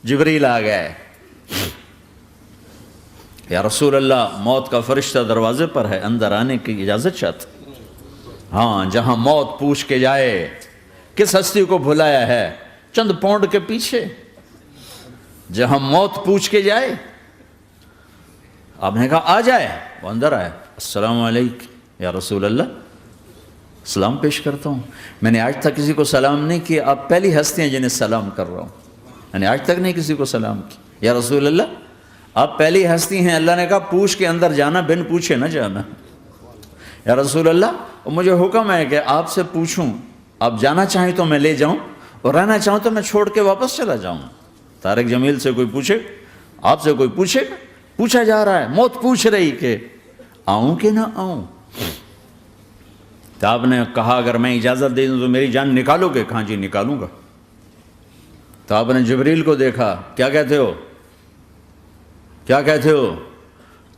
جبریل آ گئے، یا رسول اللہ موت کا فرشتہ دروازے پر ہے، اندر آنے کی اجازت چاہتا۔ ہاں، جہاں موت پوچھ کے جائے کس ہستی کو بھلایا ہے، چند پونڈ کے پیچھے جہاں موت پوچھ کے جائے، آپ نے کہا آ جائے، وہ اندر آئے، السلام علیکم یا رسول اللہ، سلام پیش کرتا ہوں، میں نے آج تک کسی کو سلام نہیں کیا، آپ پہلی ہستی ہیں جنہیں سلام کر رہا ہوں، میں نے آج تک نہیں کسی کو سلام کیا، یا رسول اللہ آپ پہلی ہستی ہیں، اللہ نے کہا پوچھ کے اندر جانا، بن پوچھے نہ جانا، یا رسول اللہ مجھے حکم ہے کہ آپ سے پوچھوں، آپ جانا چاہیں تو میں لے جاؤں اور رہنا چاہوں تو میں چھوڑ کے واپس چلا جاؤں۔ طارق جمیل سے کوئی پوچھے، آپ سے کوئی پوچھے، پوچھا جا رہا ہے، موت پوچھ رہی کہ آؤں کہ نہ آؤں، تو آپ نے کہا اگر میں اجازت دے دوں تو میری جان نکالو گے؟ کہاں جی نکالوں گا۔ تو آپ نے جبریل کو دیکھا، کیا کہتے ہو، کیا کہتے ہو؟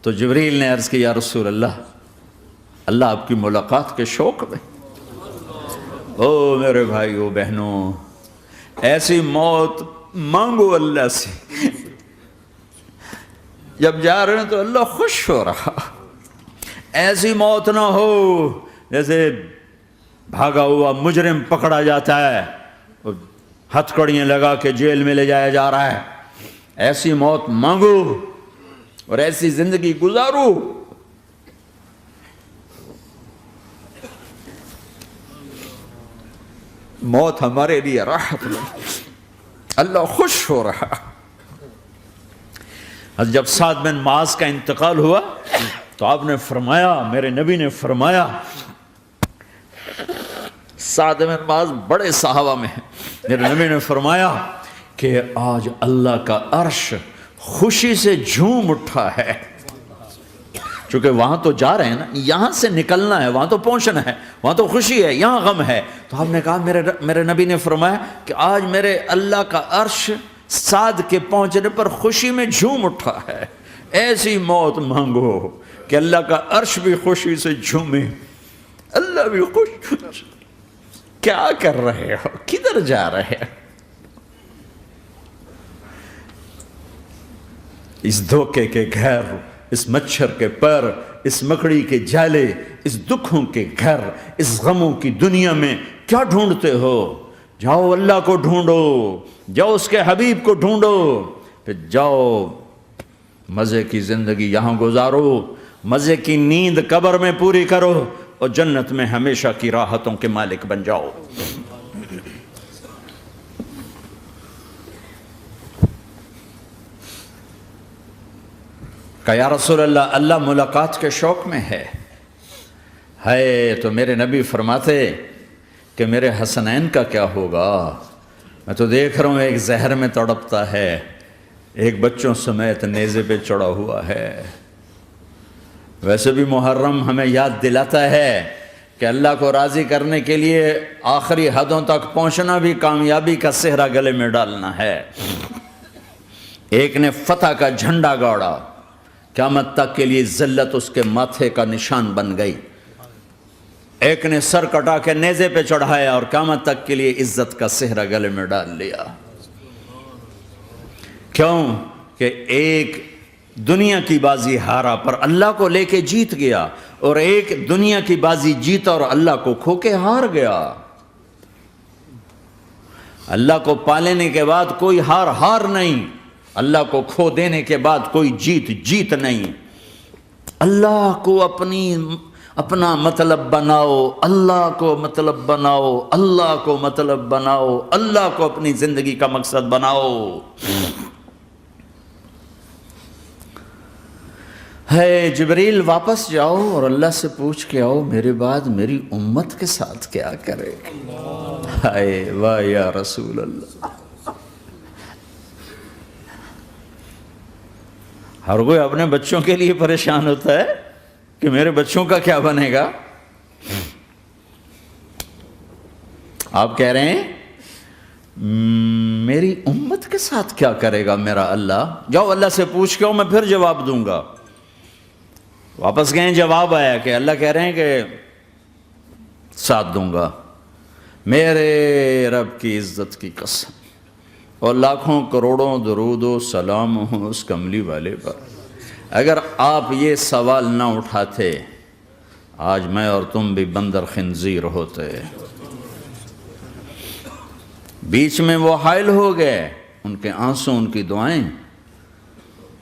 تو جبریل نے عرض کی یا رسول اللہ، اللہ آپ کی ملاقات کے شوق میں، او میرے بھائیو بہنوں، ایسی موت مانگو اللہ سے، جب جا رہے ہیں تو اللہ خوش ہو رہا، ایسی موت نہ ہو جیسے بھاگا ہوا مجرم پکڑا جاتا ہے، ہتھ کڑیاں لگا کے جیل میں لے جایا جا رہا ہے، ایسی موت مانگو اور ایسی زندگی گزارو۔ موت ہمارے لیے راحت نہیں، اللہ خوش ہو رہا۔ جب سعد بن معاذ کا انتقال ہوا تو آپ نے فرمایا، میرے نبی نے فرمایا، سعد بن معاذ بڑے صحابہ میں ہیں، میرے نبی نے فرمایا کہ آج اللہ کا عرش خوشی سے جھوم اٹھا ہے، چونکہ وہاں تو جا رہے ہیں نا، یہاں سے نکلنا ہے، وہاں تو پہنچنا ہے، وہاں تو خوشی ہے، یہاں غم ہے۔ تو آپ نے کہا، میرے نبی نے فرمایا کہ آج میرے اللہ کا عرش سعد کے پہنچنے پر خوشی میں جھوم اٹھا ہے، ایسی موت مانگو کہ اللہ کا عرش بھی خوشی سے جھومے، اللہ بھی خوش۔ کیا کر رہے ہو، کدھر جا رہے ہو؟ اس دھوکے کے گھر، اس مچھر کے پر، اس مکڑی کے جالے، اس دکھوں کے گھر، اس غموں کی دنیا میں کیا ڈھونڈتے ہو؟ جاؤ اللہ کو ڈھونڈو، جاؤ اس کے حبیب کو ڈھونڈو، پھر جاؤ مزے کی زندگی یہاں گزارو، مزے کی نیند قبر میں پوری کرو اور جنت میں ہمیشہ کی راحتوں کے مالک بن جاؤ۔ کہ یا رسول اللہ، اللہ ملاقات کے شوق میں ہے تو میرے نبی فرماتے کہ میرے حسنین کا کیا ہوگا؟ میں تو دیکھ رہا ہوں ایک زہر میں تڑپتا ہے، ایک بچوں سمیت نیزے پہ چڑھا ہوا ہے۔ ویسے بھی محرم ہمیں یاد دلاتا ہے کہ اللہ کو راضی کرنے کے لیے آخری حدوں تک پہنچنا بھی کامیابی کا صحرا گلے میں ڈالنا ہے۔ ایک نے فتح کا جھنڈا گاڑا، قیامت تک کے لیے ذلت اس کے ماتھے کا نشان بن گئی۔ ایک نے سر کٹا کے نیزے پہ چڑھایا اور قیامت تک کے لیے عزت کا صحرا گلے میں ڈال لیا۔ کیوں کہ ایک دنیا کی بازی ہارا پر اللہ کو لے کے جیت گیا، اور ایک دنیا کی بازی جیتا اور اللہ کو کھو کے ہار گیا۔ اللہ کو پا لینے کے بعد کوئی ہار نہیں، اللہ کو کھو دینے کے بعد کوئی جیت نہیں۔ اللہ کو اپنا مطلب بناؤ، اللہ کو مطلب بناؤ، اللہ کو مطلب بناؤ، اللہ کو اپنی زندگی کا مقصد بناؤ۔ ہے جبریل واپس جاؤ اور اللہ سے پوچھ کے آؤ میرے بعد میری امت کے ساتھ کیا کرے گا؟ ہائے واہ یا رسول اللہ۔ ہر کوئی اپنے بچوں کے لیے پریشان ہوتا ہے کہ میرے بچوں کا کیا بنے گا۔ آپ کہہ رہے ہیں میری امت کے ساتھ کیا کرے گا میرا اللہ؟ جاؤ اللہ سے پوچھ کے آؤ، میں پھر جواب دوں گا۔ واپس گئے، جواب آیا کہ اللہ کہہ رہے ہیں کہ ساتھ دوں گا۔ میرے رب کی عزت کی قسم، اور لاکھوں کروڑوں درود و سلام ہوں اس کملی والے پر۔ اگر آپ یہ سوال نہ اٹھاتے آج میں اور تم بھی بندر خنزیر ہوتے۔ بیچ میں وہ حائل ہو گئے، ان کے آنسو، ان کی دعائیں۔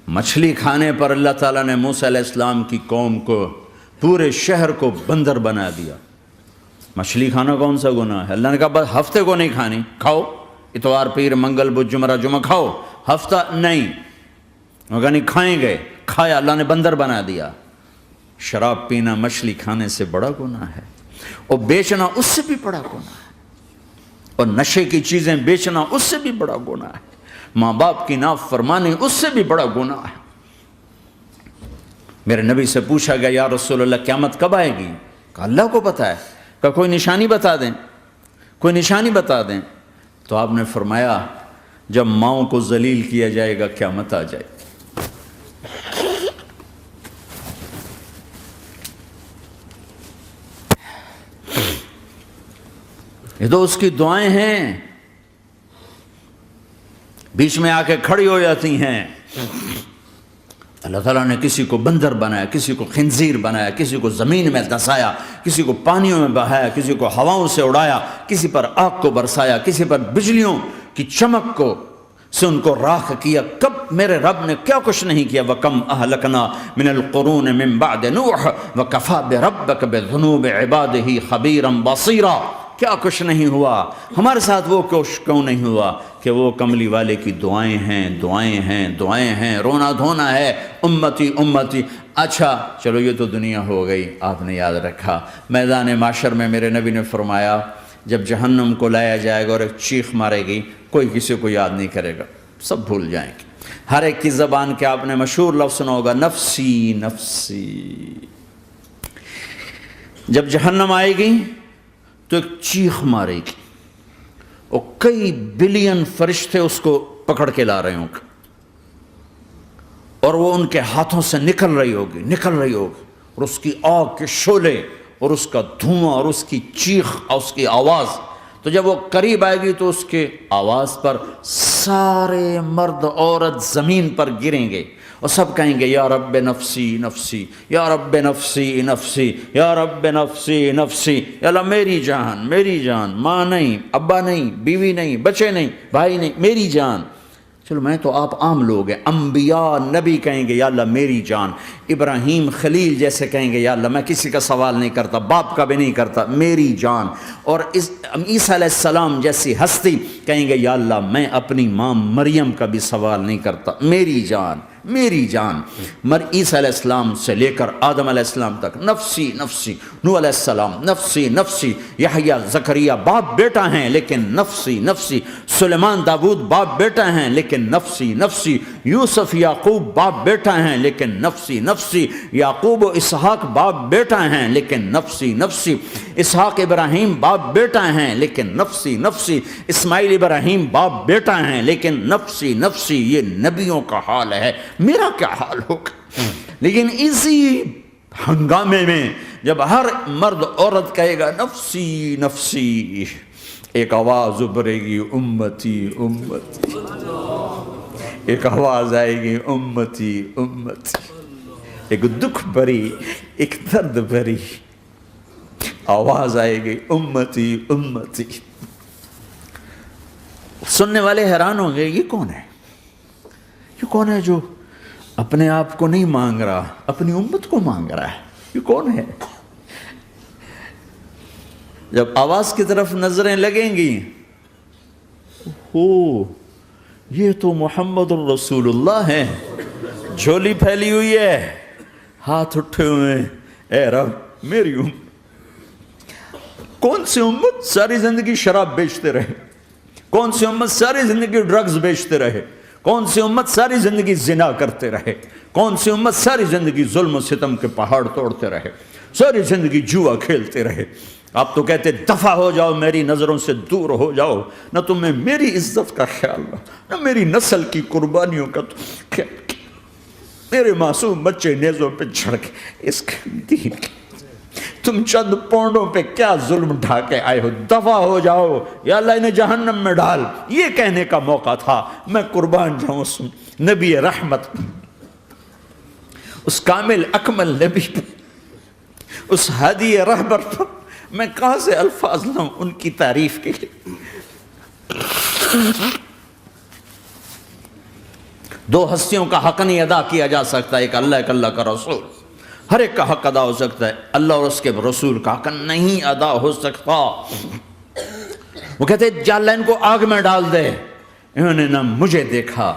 مچھلی کھانے پر اللہ تعالیٰ نے موسیٰ علیہ السلام کی قوم کو، پورے شہر کو بندر بنا دیا۔ مچھلی کھانا کون سا گناہ ہے؟ اللہ نے کہا بس ہفتے کو نہیں کھانی، کھاؤ، اتوار پیر منگل بدھ جمعہ جمعہ کھاؤ، ہفتہ نہیں۔ وہ کہا نہیں، کھائیں گے، کھایا، اللہ نے بندر بنا دیا۔ شراب پینا مچھلی کھانے سے بڑا گناہ ہے، اور بیچنا اس سے بھی بڑا گناہ ہے، اور نشے کی چیزیں بیچنا اس سے بھی بڑا گناہ ہے، ماں باپ کی نافرمانی اس سے بھی بڑا گناہ ہے۔ میرے نبی سے پوچھا گیا یا رسول اللہ قیامت کب آئے گی؟ کہا اللہ کو پتہ ہے۔ کہا کوئی نشانی بتا دیں، کوئی نشانی بتا دیں۔ تو آپ نے فرمایا جب ماؤں کو ذلیل کیا جائے گا قیامت آ جائے گی۔ یہ تو اس کی دعائیں ہیں، بیچ میں آ کے کھڑی ہو جاتی ہیں۔ اللہ تعالیٰ نے کسی کو بندر بنایا، کسی کو خنزیر بنایا، کسی کو زمین میں دسایا، کسی کو پانیوں میں بہایا، کسی کو ہواؤں سے اڑایا، کسی پر آگ کو برسایا، کسی پر بجلیوں کی چمک کو سے ان کو راکھ کیا۔ کب میرے رب نے کیا کچھ نہیں کیا۔ وَكَمْ أَهْلَكْنَا مِنَ الْقُرُونِ مِنْ بَعْدِ نُوحٍ وَكَفَى بِرَبِّكَ بِذُنُوبِ عِبَادِهِ خَبِيرًا بَصِيرًا۔ کیا کچھ نہیں ہوا ہمارے ساتھ، وہ کیوں نہیں ہوا کہ وہ کملی والے کی دعائیں ہیں، دعائیں ہیں، دعائیں ہیں، رونا دھونا ہے، امتی امتی۔ اچھا چلو یہ تو دنیا ہو گئی، آپ نے یاد رکھا میدان معاشر میں میرے نبی نے فرمایا جب جہنم کو لایا جائے گا اور ایک چیخ مارے گی، کوئی کسی کو یاد نہیں کرے گا، سب بھول جائیں گے۔ ہر ایک کی زبان کے آپ نے مشہور لفظ سنا ہوگا نفسی نفسی۔ جب جہنم آئے گی تو ایک چیخ مارے گی، اور کئی بلین فرشتے اس کو پکڑ کے لا رہے ہوں گے، اور وہ ان کے ہاتھوں سے نکل رہی ہوگی، اور اس کی آگ کے شعلے اور اس کا دھواں اور اس کی چیخ اور اس کی آواز۔ تو جب وہ قریب آئے گی تو اس کے آواز پر سارے مرد عورت زمین پر گریں گے، اور سب کہیں گے یا رب نفسی نفسی، یا رب نفسی نفسی، یا رب نفسی نفسی۔ یا اللہ میری جان، میری جان، ماں نہیں، ابا نہیں، بیوی نہیں، بچے نہیں، بھائی نہیں، میری جان۔ چلو میں تو آپ عام لوگ ہیں، انبیاء نبی کہیں گے یا اللہ میری جان، ابراہیم خلیل جیسے کہیں گے یا اللہ میں کسی کا سوال نہیں کرتا، باپ کا بھی نہیں کرتا، میری جان۔ اور عیسیٰ علیہ السلام جیسی ہستی کہیں گے یا اللہ میں اپنی ماں مریم کا بھی سوال نہیں کرتا، میری جان، میری جان۔ عیسیٰ علیہ السلام سے لے کر آدم علیہ السلام تک نفسی نفسی، نوح علیہ السلام نفسی نفسی، یحییٰ زکریا باپ بیٹا ہیں لیکن نفسی نفسی، سلیمان داود باپ بیٹا ہیں لیکن نفسی نفسی، یوسف یعقوب باپ بیٹا ہیں لیکن نفسی نفسی، یعقوب و اسحاق باپ بیٹا ہیں لیکن نفسی نفسی، اسحاق ابراہیم باپ بیٹا ہیں لیکن نفسی نفسی، اسماعیل ابراہیم باپ بیٹا ہیں لیکن نفسی نفسی۔ یہ نبیوں کا حال ہے، میرا کیا حال ہوگا؟ لیکن اسی ہنگامے میں جب ہر مرد عورت کہے گا نفسی نفسی، ایک آواز ابھرے گی امتی امتی، ایک آواز آئے گی امتی امتی، ایک دکھ بھری، ایک درد بھری آواز آئے گی امتی امتی۔ سننے والے حیران ہوں گے یہ کون ہے، یہ کون ہے جو اپنے آپ کو نہیں مانگ رہا، اپنی امت کو مانگ رہا ہے، یہ کون ہے؟ جب آواز کی طرف نظریں لگیں گی، یہ تو محمد الرسول اللہ ہے، جھولی پھیلی ہوئی ہے، ہاتھ اٹھے ہوئے، اے رب میری امت۔ کون سی امت ساری زندگی شراب بیچتے رہے، کون سی امت ساری زندگی ڈرگز بیچتے رہے، کون سی امت ساری زندگی زنا کرتے رہے، کون سی امت ساری زندگی ظلم و ستم کے پہاڑ توڑتے رہے، ساری زندگی جوا کھیلتے رہے۔ آپ تو کہتے دفع ہو جاؤ، میری نظروں سے دور ہو جاؤ، نہ تمہیں میری عزت کا خیال نہ میری نسل کی قربانیوں کا خیال، میرے معصوم بچے نیزوں پہ چڑھ کے اس کے دین تم چند پونڈوں پہ کیا ظلم ڈھا کے آئے ہو، دفع ہو جاؤ یا اللہ انہیں جہنم میں ڈال، یہ کہنے کا موقع تھا۔ میں قربان جاؤں اس نبی رحمت، اس کامل اکمل نبی پر، اس ہادی رہبر پر میں کہاں سے الفاظ لاؤں ان کی تعریف کے لیے۔ دو ہستیوں کا حق نہیں ادا کیا جا سکتا، ایک اللہ، ایک اللہ کا رسول۔ ہر ایک کا حق ادا ہو سکتا ہے، اللہ اور اس کے رسول کا حق نہیں ادا ہو سکتا۔ وہ کہتے ہیں جا اللہ ان کو آگ میں ڈال دے۔ انہوں نے نہ مجھے دیکھا،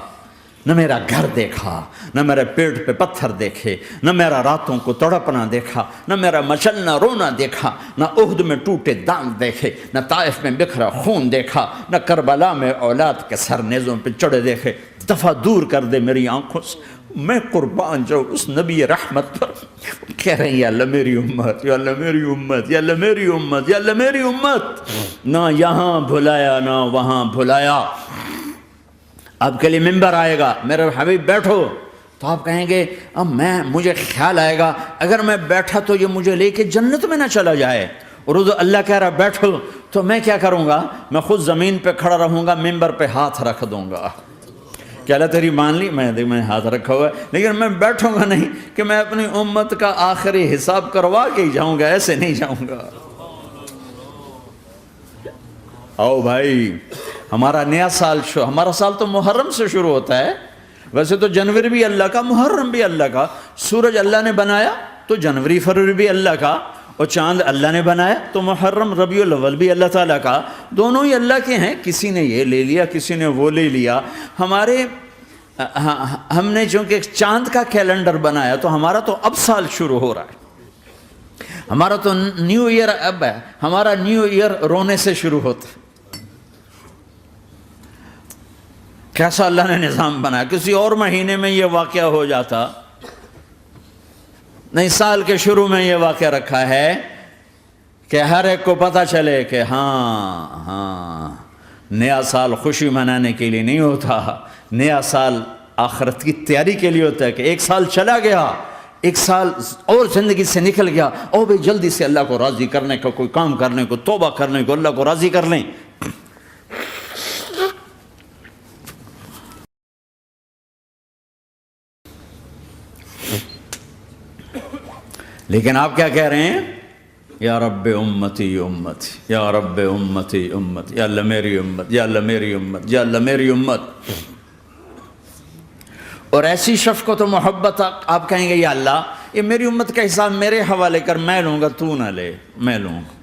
نہ میرا گھر دیکھا، نہ میرے پیٹ پہ پتھر دیکھے، نہ میرا راتوں کو تڑپنا دیکھا، نہ میرا مچلنا رونا دیکھا، نہ احد میں ٹوٹے دانت دیکھے، نہ طائف میں بکھرا خون دیکھا، نہ کربلا میں اولاد کے سر نیزوں پہ چڑھے دیکھے۔ دفعہ دور کر دے میری آنکھوں سے۔ میں قربان جاؤں اس نبی رحمت پر۔ کہہ رہے ہیں یا اللہ میری امت، یا اللہ میری امت، یا اللہ میری امت، یا اللہ میری امت۔ نہ یہاں بھلایا نہ وہاں بھلایا۔ آپ کے لیے ممبر آئے گا، میرے حبیب بیٹھو، تو آپ کہیں گے اب مجھے خیال آئے گا اگر میں بیٹھا تو یہ مجھے لے کے جنت میں نہ چلا جائے، اور اللہ کہہ رہا بیٹھو تو میں کیا کروں گا؟ میں خود زمین پہ کھڑا رہوں گا، ممبر پہ ہاتھ رکھ دوں گا کہ اللہ تیری مان لی، میں ہاتھ رکھا ہوا ہے، لیکن میں بیٹھوں گا نہیں کہ میں اپنی امت کا آخری حساب کروا کے ہی جاؤں گا، ایسے نہیں جاؤں گا۔ آؤ بھائی، ہمارا نیا سال ہمارا سال تو محرم سے شروع ہوتا ہے، ویسے تو جنوری بھی اللہ کا، محرم بھی اللہ کا، سورج اللہ نے بنایا تو جنوری فروری بھی اللہ کا، اور چاند اللہ نے بنایا تو محرم ربیع الاول بھی اللہ تعالیٰ کا، دونوں ہی اللہ کے ہیں۔ کسی نے یہ لے لیا، کسی نے وہ لے لیا۔ ہم نے چونکہ چاند کا کیلنڈر بنایا تو ہمارا تو اب سال شروع ہو رہا ہے، ہمارا تو نیو ایئر اب ہے، ہمارا نیو ایئر رونے سے شروع ہوتا ہے۔ کیسا اللہ نے نظام بنایا، کسی اور مہینے میں یہ واقعہ ہو جاتا، نہیں سال کے شروع میں یہ واقعہ رکھا ہے کہ ہر ایک کو پتہ چلے کہ ہاں نیا سال خوشی منانے کے لیے نہیں ہوتا، نیا سال آخرت کی تیاری کے لیے ہوتا ہے کہ ایک سال چلا گیا، ایک سال اور زندگی سے نکل گیا، او بھئی جلدی سے اللہ کو راضی کرنے کا کوئی کام کرنے کو، توبہ کرنے کو، اللہ کو راضی کر لیں۔ لیکن آپ کیا کہہ رہے ہیں؟ یا رب امتی امتی، یا رب امتی امتی، یا اللہ میری امت، یا اللہ میری امت، یا اللہ میری امت۔ اور ایسی شفقت و محبت آپ کہیں گے یا اللہ یہ میری امت کا حساب میرے حوالے کر، میں لوں گا، تو نہ لے، میں لوں گا۔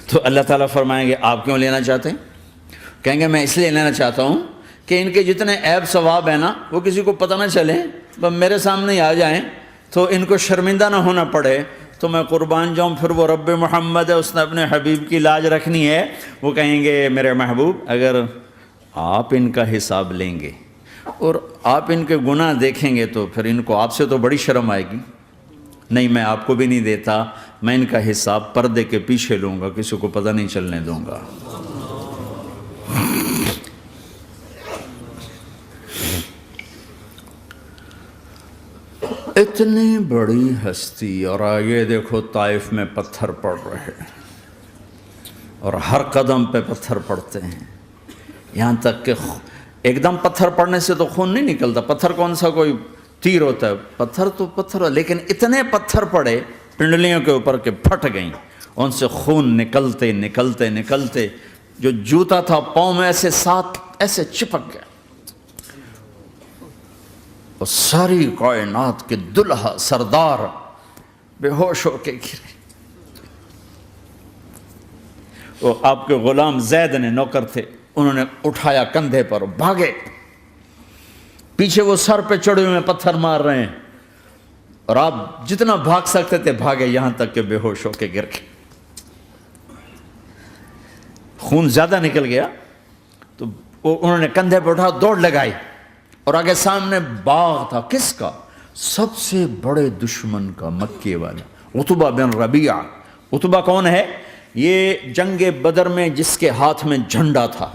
تو اللہ تعالیٰ فرمائیں گے آپ کیوں لینا چاہتے ہیں؟ کہیں گے میں اس لیے لینا چاہتا ہوں کہ ان کے جتنے عیب ثواب ہیں نا وہ کسی کو پتہ نہ چلے، بس میرے سامنے ہی آ جائیں تو ان کو شرمندہ نہ ہونا پڑے، تو میں قربان جاؤں۔ پھر وہ رب محمد ہے، اس نے اپنے حبیب کی لاج رکھنی ہے، وہ کہیں گے میرے محبوب اگر آپ ان کا حساب لیں گے اور آپ ان کے گناہ دیکھیں گے تو پھر ان کو آپ سے تو بڑی شرم آئے گی، نہیں میں آپ کو بھی نہیں دیتا، میں ان کا حساب پردے کے پیچھے لوں گا، کسی کو پتہ نہیں چلنے دوں گا۔ اتنی بڑی ہستی، اور آگے دیکھو طائف میں پتھر پڑ رہے ہیں اور ہر قدم پہ پتھر پڑتے ہیں، یہاں تک کہ ایک دم پتھر پڑنے سے تو خون نہیں نکلتا، پتھر کون سا کوئی تیر ہوتا ہے، پتھر تو پتھر، لیکن اتنے پتھر پڑے پنڈلیوں کے اوپر کہ پھٹ گئیں، ان سے خون نکلتے نکلتے نکلتے جو جوتا تھا پاؤں میں ایسے ساتھ ایسے چپک گیا، اور ساری کائنات کے دلہا سردار بے ہوش ہو کے گرے۔ وہ آپ کے غلام زید نے نوکر تھے، انہوں نے اٹھایا کندھے پر، بھاگے، پیچھے وہ سر پہ چڑھے ہوئے پتھر مار رہے ہیں، اور آپ جتنا بھاگ سکتے تھے بھاگے، یہاں تک کہ بے ہوش ہو کے گر گئے۔ خون زیادہ نکل گیا تو انہوں نے کندھے پہ اٹھا دوڑ لگائی، اور آگے سامنے باغ تھا، کس کا؟ سب سے بڑے دشمن کا، مکے والا عتبہ بن ربیعہ۔ عتبہ کون ہے؟ یہ جنگ بدر میں جس کے ہاتھ میں جھنڈا تھا،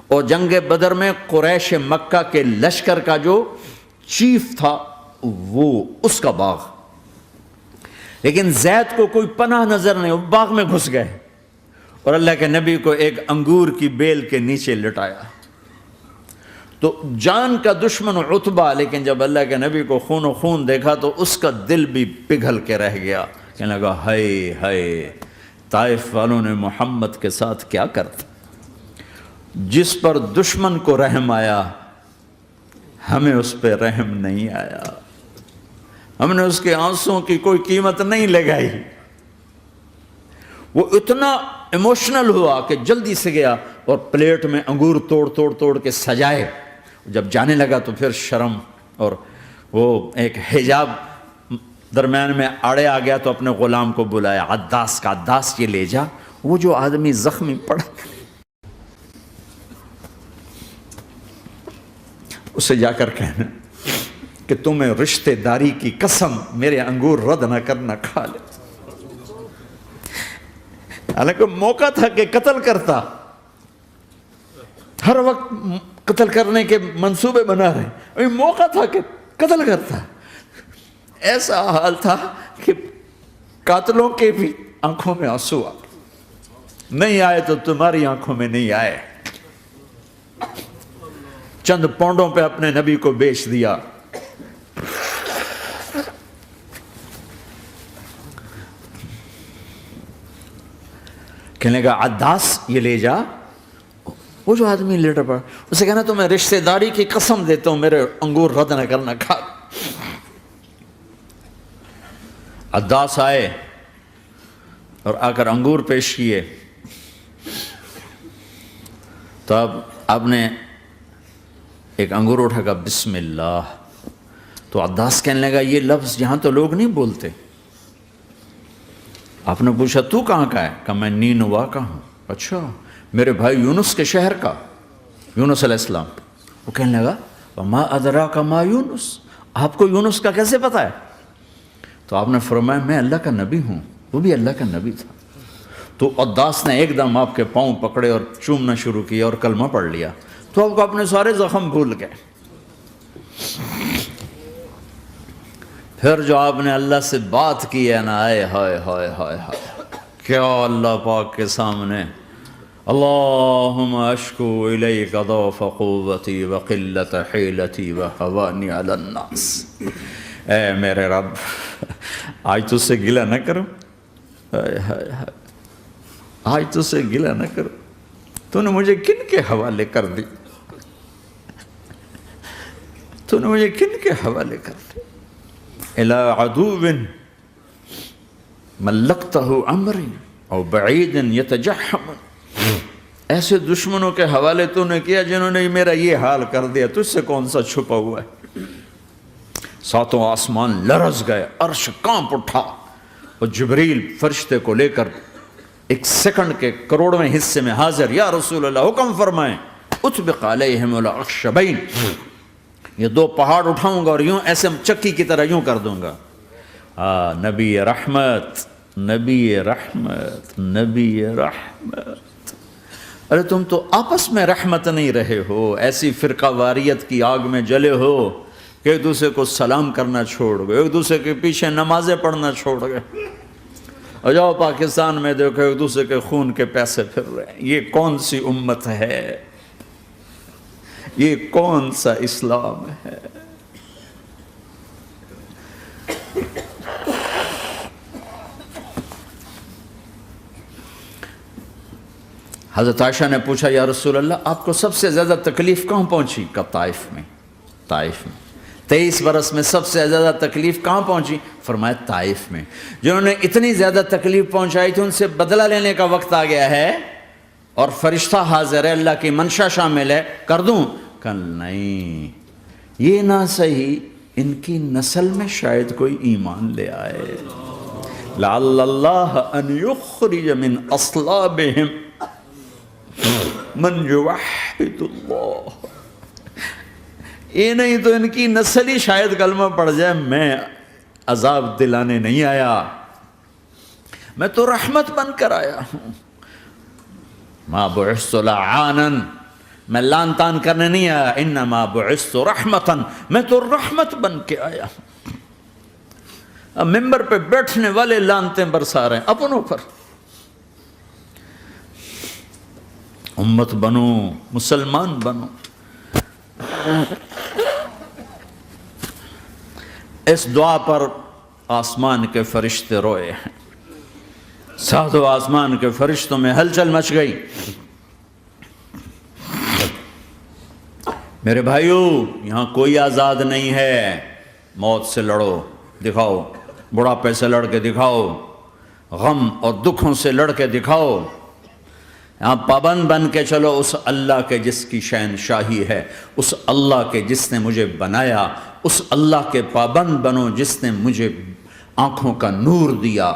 اور جنگ بدر میں قریش مکہ کے لشکر کا جو چیف تھا وہ، اس کا باغ۔ لیکن زید کو کوئی پناہ نظر نہیں، وہ باغ میں گھس گئے اور اللہ کے نبی کو ایک انگور کی بیل کے نیچے لٹایا۔ تو جان کا دشمن عتبہ، لیکن جب اللہ کے نبی کو خون و خون دیکھا تو اس کا دل بھی پگھل کے رہ گیا، کہنے لگا ہائے ہائے، طائف والوں نے محمد کے ساتھ کیا کرتا۔ جس پر دشمن کو رحم آیا ہمیں اس پہ رحم نہیں آیا، ہم نے اس کے آنسوں کی کوئی قیمت نہیں لگائی۔ وہ اتنا ایموشنل ہوا کہ جلدی سے گیا اور پلیٹ میں انگور توڑ کے سجائے۔ جب جانے لگا تو پھر شرم اور وہ ایک حجاب درمیان میں آڑے آ گیا، تو اپنے غلام کو بلایا، عداس کا، عداس یہ لے جا وہ جو آدمی زخمی پڑا اسے جا کر کہنا کہ تمہیں رشتے داری کی قسم میرے انگور رد نہ کرنا، کھا لے۔ حالانکہ موقع تھا کہ قتل کرتا، ہر وقت قتل کرنے کے منصوبے بنا رہے، ابھی موقع تھا کہ قتل کرتا۔ ایسا حال تھا کہ قاتلوں کے بھی آنکھوں میں آنسو آ نہیں آئے تو تمہاری آنکھوں میں نہیں آئے۔ چند پونڈوں پہ اپنے نبی کو بیچ دیا۔ کہنے لگا عداس یہ لے جا، وہ جو آدمی لیٹر پڑا، اسے کہنا تو میں رشتہ داری کی قسم دیتا ہوں میرے انگور رد نہ کرنا، کھا۔ عداس آئے اور آ کر انگور پیش کیے، تو اب آپ نے ایک انگور اٹھا کر بسم اللہ، تو عداس کہنے لگا یہ لفظ یہاں تو لوگ نہیں بولتے۔ آپ نے پوچھا تو کہاں کا ہے؟ کہا میں نینوا کا ہوں۔ اچھا، میرے بھائی یونس کے شہر کا، یونس علیہ السلام۔ وہ کہنے لگا وما ادراک ما یونس، آپ کو یونس کا کیسے پتہ ہے؟ تو آپ نے فرمایا میں اللہ کا نبی ہوں، وہ بھی اللہ کا نبی تھا۔ تو عداس نے ایک دم آپ کے پاؤں پکڑے اور چومنا شروع کیا اور کلمہ پڑھ لیا، تو آپ کو اپنے سارے زخم بھول گئے۔ پھر جو آپ نے اللہ سے بات کی ہے نا، آئے ہائے ہائے ہائے ہائے، کیا اللہ پاک کے سامنے اللہم اشکو الیک ضعف قوتی وقلت حیلتی وہوانی علی الناس، اے میرے رب آج تجھ سے گلہ نہ کروں، آج تجھ سے گلہ نہ کروں، تو نے مجھے کن کے حوالے کر دی، تو نے مجھے کن کے حوالے کر دی، الی عدو ملکتہ امری او بعید یتجحم، ایسے دشمنوں کے حوالے تو نے کیا جنہوں نے میرا یہ حال کر دیا، تجھ سے کون سا چھپا ہوا ہے۔ ساتوں آسمان لرز گئے، عرش کانپ اٹھا، اور جبریل فرشتے کو لے کر ایک سیکنڈ کے کروڑویں حصے میں حاضر، یا رسول اللہ حکم فرمائیں اطبق علیہم الاخشبین، یہ دو پہاڑ اٹھاؤں گا اور یوں ایسے چکی کی طرح یوں کر دوں گا۔ نبی رحمت، نبی رحمت، نبی رحمت۔ ارے تم تو آپس میں رحمت نہیں رہے ہو، ایسی فرقہ واریت کی آگ میں جلے ہو کہ ایک دوسرے کو سلام کرنا چھوڑ گئے، ایک دوسرے کے پیچھے نمازیں پڑھنا چھوڑ گئے، اور جاؤ پاکستان میں دیکھو ایک دوسرے کے خون کے پیسے پھر رہے ہیں۔ یہ کون سی امت ہے؟ یہ کون سا اسلام ہے؟ حضرت عائشہ نے پوچھا یا رسول اللہ آپ کو سب سے زیادہ تکلیف کہاں پہنچی؟ کہا طائف میں، طائف میں۔ 23 برس میں سب سے زیادہ تکلیف کہاں پہنچی؟ فرمایا طائف میں۔ جنہوں نے اتنی زیادہ تکلیف پہنچائی تھی ان سے بدلہ لینے کا وقت آ گیا ہے، اور فرشتہ حاضر ہے، اللہ کی منشا شامل ہے، کر دوں؟ کہ نہیں، یہ نہ صحیح، ان کی نسل میں شاید کوئی ایمان لے آئے، لعل اللہ ان یخرج من اصلابہم من یوحد اللہ، یہ نہیں تو ان کی نسل ہی شاید کلمہ پڑ جائے۔ میں عذاب دلانے نہیں آیا، میں تو رحمت بن کر آیا ہوں۔ ما بعثت لعانا، میں لان تان کرنے نہیں آیا، انما بعثت رحمتا، میں تو رحمت بن کے آیا ہوں۔ اب ممبر پہ بیٹھنے والے لانتیں برسا رہے ہیں اپنوں پر۔ امت بنو، مسلمان بنو۔ اس دعا پر آسمان کے فرشتے روئے ہیں، ساتوں آسمان کے فرشتوں میں ہلچل مچ گئی۔ میرے بھائیو، یہاں کوئی آزاد نہیں ہے۔ موت سے لڑو، دکھاؤ، بڑھاپے سے لڑ کے دکھاؤ، غم اور دکھوں سے لڑ کے دکھاؤ۔ یہاں پابند بن کے چلو اس اللہ کے جس کی شہنشاہی ہے، اس اللہ کے جس نے مجھے بنایا، اس اللہ کے پابند بنو جس نے مجھے آنکھوں کا نور دیا،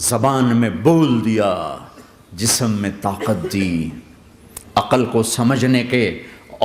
زبان میں بول دیا، جسم میں طاقت دی، عقل کو سمجھنے کے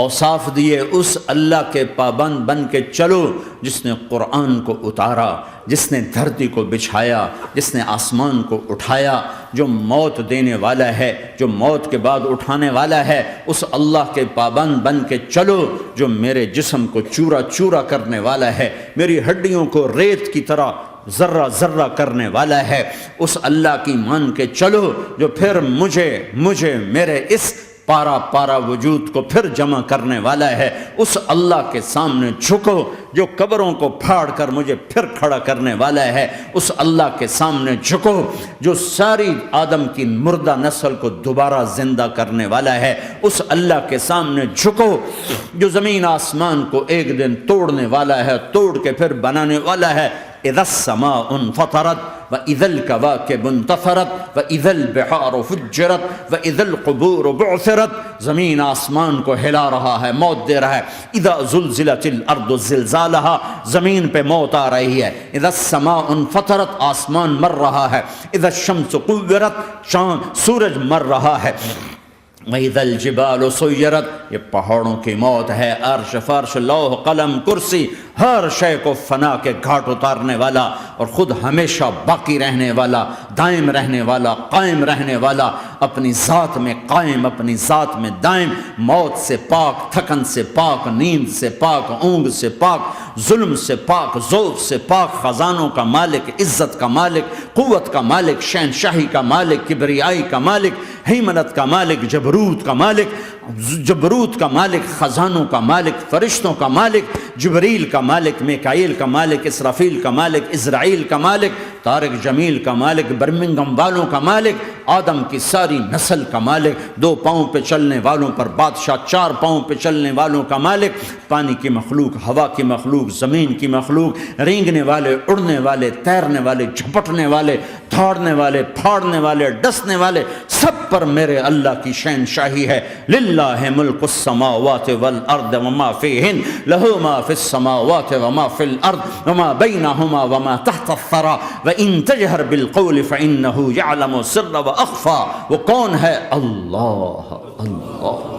اوصاف دیے۔ اس اللہ کے پابند بن کے چلو جس نے قرآن کو اتارا، جس نے دھرتی کو بچھایا، جس نے آسمان کو اٹھایا، جو موت دینے والا ہے، جو موت کے بعد اٹھانے والا ہے۔ اس اللہ کے پابند بن کے چلو جو میرے جسم کو چورا چورا کرنے والا ہے، میری ہڈیوں کو ریت کی طرح ذرہ ذرہ کرنے والا ہے۔ اس اللہ کی مان کے چلو جو پھر مجھے میرے اس پارا پارا وجود کو پھر جمع کرنے والا ہے۔ اس اللہ کے سامنے جھکو جو قبروں کو پھاڑ کر مجھے پھر کھڑا کرنے والا ہے۔ اس اللہ کے سامنے جھکو جو ساری آدم کی مردہ نسل کو دوبارہ زندہ کرنے والا ہے۔ اس اللہ کے سامنے جھکو جو زمین آسمان کو ایک دن توڑنے والا ہے، توڑ کے پھر بنانے والا ہے۔ اذا السماء انفطرت واذا الكواكب انتثرت واذا البحار فجرت واذا القبور بعثرت۔ زمین آسمان کو ہلا رہا ہے، موت دے رہا ہے۔ اذا زلزلت الارض زلزالها، زمین پہ موت آ رہی ہے۔ اذا السماء انفطرت، آسمان مر رہا ہے۔ اذا الشمس قورت، چاند سورج مر رہا ہے۔ وَإِذَا الْجِبَالُ سُيِّرَتْ، یہ پہاڑوں کی موت ہے۔ عرش فرش لوح قلم کرسی، ہر شے کو فنا کے گھاٹ اتارنے والا اور خود ہمیشہ باقی رہنے والا، دائم رہنے والا، قائم رہنے والا، اپنی ذات میں قائم، اپنی ذات میں دائم، موت سے پاک، تھکن سے پاک، نیند سے پاک، اونگ سے پاک، ظلم سے پاک، ذوق سے پاک، خزانوں کا مالک، عزت کا مالک، قوت کا مالک، شہنشاہی کا مالک، کبریائی کا مالک، ہیمنت کا مالک، جبروت کا مالک، جبروت کا مالک، خزانوں کا مالک، فرشتوں کا مالک، جبریل کا مالک، میکائیل کا مالک، اسرافیل کا مالک، اسرائیل کا مالک، طارق جمیل کا مالک، برمنگم والوں کا مالک، آدم کی ساری نسل کا مالک، 2 پاؤں پہ چلنے والوں پر بادشاہ، 4 پاؤں پہ چلنے والوں کا مالک، پانی کی مخلوق، ہوا کی مخلوق، زمین کی مخلوق، رینگنے والے، اڑنے والے، تیرنے والے، جھپٹنے والے، دھاڑنے والے، پھاڑنے والے، ڈسنے والے، سب پر میرے اللہ کی شہنشاہی ہے۔ للہ ملک السماوات والارض وما فیہن، لہ ما فی السماوات وما فی الارض وما بینہما وما تحت الثری وان تجہر بالقول فانہ یعلم السر واخفی۔ وہ کون ہے؟ اللہ۔ اللہ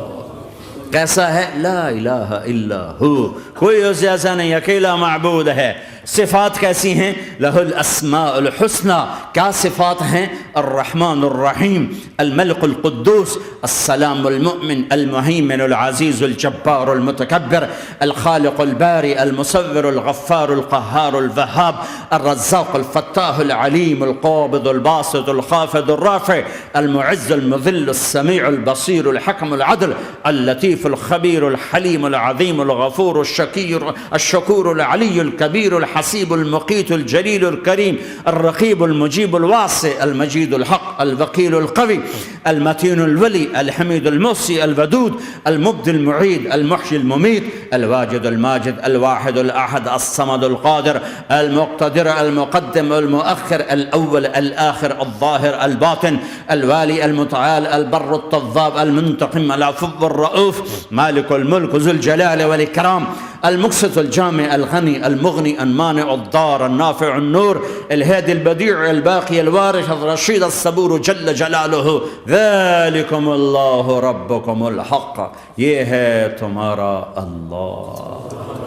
کیسا ہے؟ لا الہ الا ہو، کوئی اس جیسا نہیں، اکیلا معبود ہے۔ صفات کیسی ہیں؟ لہ الاسماء الحسنى، کیا صفات ہیں؟ الرحمن الرحیم، الملک القدوس، السلام المؤمن، المہیمن العزیز الجبار المتکبر، الخالق الباری المصور الغفار القہار الوہاب، الرزاق الفتاح العلیم القابض الباسط الخافض الرافع، المعز المذل السمیع البصیر الحکم العدل، اللطیف الخبیر الحلیم العظیم الغفور الشکور العلی الکبیر الحسیب المقیت الجلیل الکریم، الرقیب المجیب الواسع، المجید الحق، الوکیل القوی، المتین الولی، الحمید المحصی، الودود، المبدی المعید، المحیی الممیت، الواجد الماجد، الواحد الاحد، الصمد القادر، المقتدر، المقدم، المؤخر، الاول، الاخر، الظاهر، الباطن، الوالي، المتعال، البر التواب، المنتقم، العفو الرؤوف، مالك الملك ذو الجلال والإكرام، المقسط الجامع الغني المغني المانع الضار النافع النور، الهادي البديع الباقي الوارث الرشيد الصبور جل جلاله، ذلكم الله ربكم الحق، یہ ہے تمہارا اللہ۔